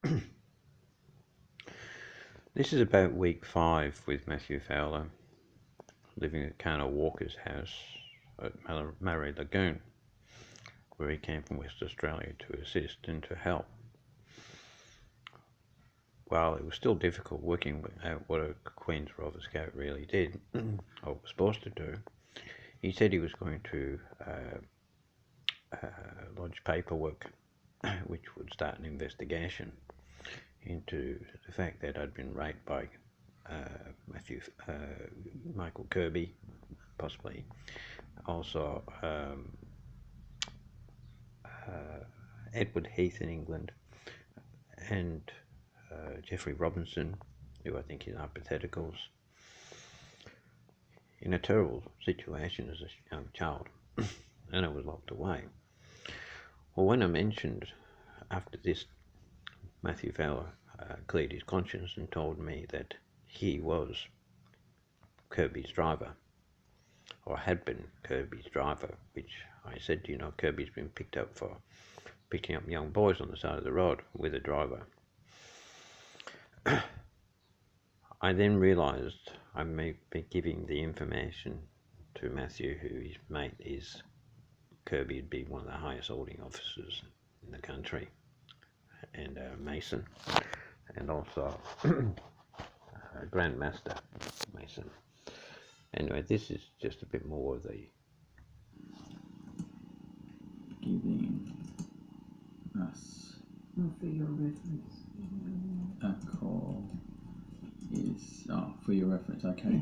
This is about week 5 with Matthew Fowler, living at Colonel Walker's house at Murray Lagoon, where he came from West Australia to assist and to help. While it was still difficult working out what a Queen's Rover Scout really did, or was supposed to do, he said he was going to lodge paperwork which would start an investigation into the fact that I'd been raped by Michael Kirby, possibly also Edward Heath in England, and Jeffrey Robinson, who I think is hypotheticals, in a terrible situation as a young child, and I was locked away. Well, when I mentioned after this, Matthew Fowler cleared his conscience and told me that he was Kirby's driver, or had been Kirby's driver, which I said, you know, Kirby's been picked up for picking up young boys on the side of the road with a driver. I then realised I may be giving the information to Matthew, who his mate is. Kirby would be one of the highest holding officers in the country, and Mason, and also Grand Master Mason. Anyway, this is just a bit more of the giving us for your reference. a call is for your reference. Okay.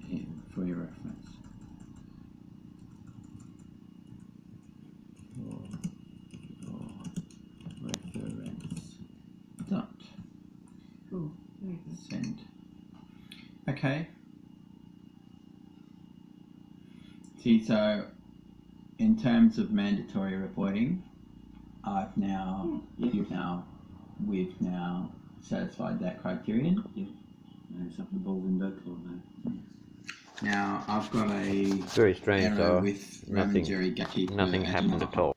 Yeah, for your reference. Reference. Dot. Cool. Very good. Send. Okay. See, so in terms of mandatory reporting, we've now satisfied that criterion. Yeah. It's up the ball window clause now. Now I've got a very strange error though. with Nothing happened at all.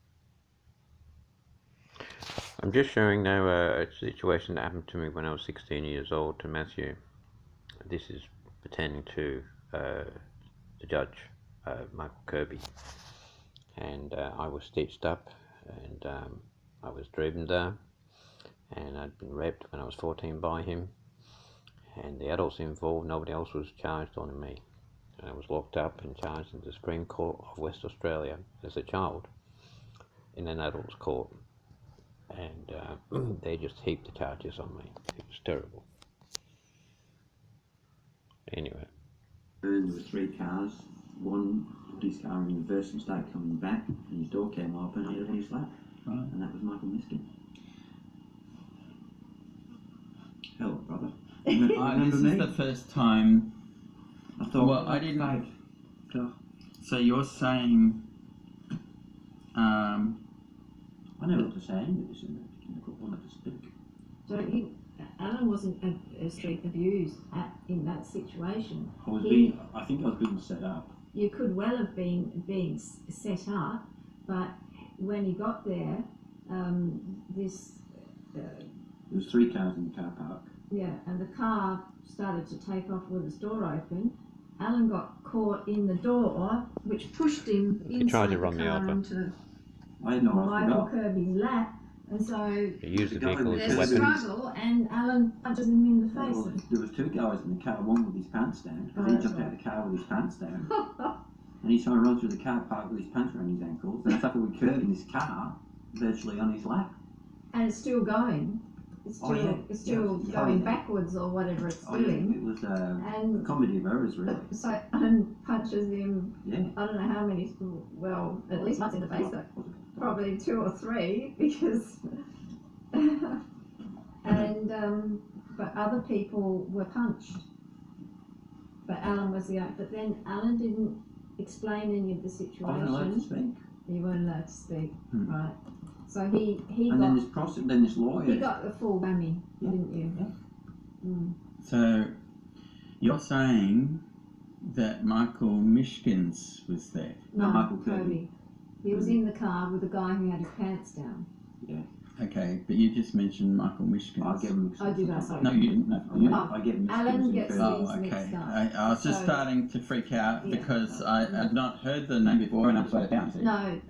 I'm just showing now a situation that happened to me when I was 16 years old to Matthew. This is pertaining to the judge, Michael Kirby, and I was stitched up, and I was driven there, and I'd been raped when I was 14 by him, and the adults involved, nobody else was charged on me, and I was locked up and charged in the Supreme Court of West Australia as a child in an adults court, and they just heaped the charges on me. It was terrible. Anyway. And there were 3 cars. One put his car in reverse and started coming back, and his door came open and he was on his lap. Right. And that was Michael Miskin. Hello, brother. Remember This me? is the first time. I thought. Well, I didn't. Right. So you're saying, I never got to say any of this in the court. I wanted to speak. So Alan wasn't street abused in that situation. I think I was being set up. You could well have been set up, but when he got there, There was 3 cars in the car park. and the car started to take off with its door open. Alan got caught in the door, which pushed him inside the car into I had no Michael Kirby's lap, and so He used the vehicle as there's a a weapon. struggle, and Alan punches him in the face. Well, there was 2 guys in the car, one with his pants down, because he jumped out of the car with his pants down, and he's trying to run through the car park with his pants around his ankles, and I suffered with Kirby in his car, virtually on his lap. And it's still going. It's still going backwards or whatever it's doing. It was a And comedy of errors, really. so Alan punches him. Yeah. I don't know how many. Well, at least once in the face. Probably 2 or 3 because. And but other people were punched. But Alan was the. But then Alan didn't explain any of the situation. I wasn't allowed to speak. You weren't allowed to speak, Hmm. right? So he And got. then this lawyer. He got the full whammy, Yeah. didn't you? Yeah. Mm. so you're saying that Michael Mishkins was there? No, Michael Kirby. He was in the car with the guy who had his pants down. Yeah. Okay, but you just mentioned Michael I Mishkins. get them mixed Oh, up. did I? Sorry. No, you didn't. No, I you get, didn't. I get mixed Alan up. gets Oh, things okay. mixed up. I was just So- starting to freak out Yeah. because I've not heard the name before and I've got it down. See? No,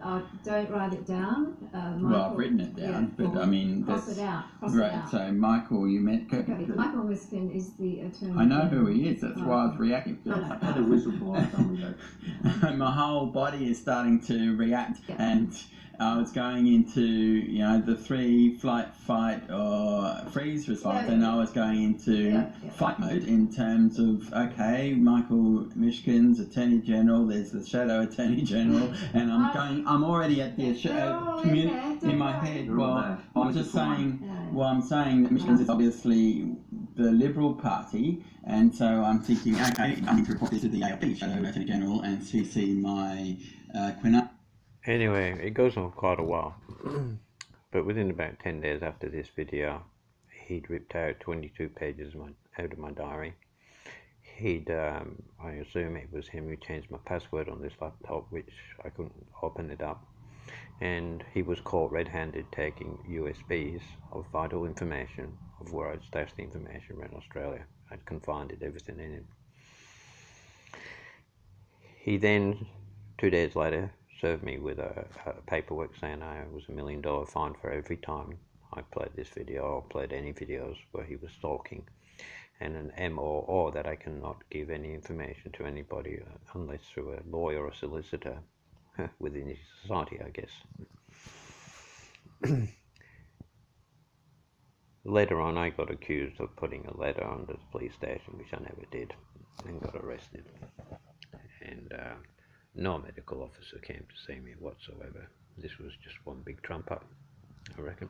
don't write it down. Michael, Well, I've written it down, but well, I mean, cross that's it out. Cross it right. out. So Michael, you met Kirby. Okay, Michael Miskin is the attorney. I know who he is. That's why I was reacting. I had a whistleblower told me that. My whole body is starting to react, Yeah. and I was going into the 3 flight, fight, or freeze response, Yeah, and yeah. I was going into Yeah. fight mode in terms of Michael Mishkins, Attorney General. There's the Shadow Attorney General, and I'm already at the They're all in community there, in don't my worry. head. They're all Well, there. I'm just saying. Yeah. Well, I'm saying that Mishkins is obviously the Liberal Party, and so I'm thinking, okay, I need to report this to the ALP, Shadow Attorney General, and CC my Quinn. Anyway, it goes on quite a while, but within about 10 days after this video, he'd ripped out 22 pages out of my diary. He'd, I assume it was him who changed my password on this laptop, which I couldn't open it up. And he was caught red-handed taking USBs of vital information of where I'd stashed the information around Australia. I'd confided everything in him. He then, 2 days later, served me with a paperwork saying I was $1 million fine for every time I played this video or played any videos where he was stalking, and an MOR that I cannot give any information to anybody unless through a lawyer or solicitor within his society, I guess. Later on, I got accused of putting a letter under the police station, which I never did, and got arrested. And no medical officer came to see me whatsoever. This was just one big trump up, I reckon.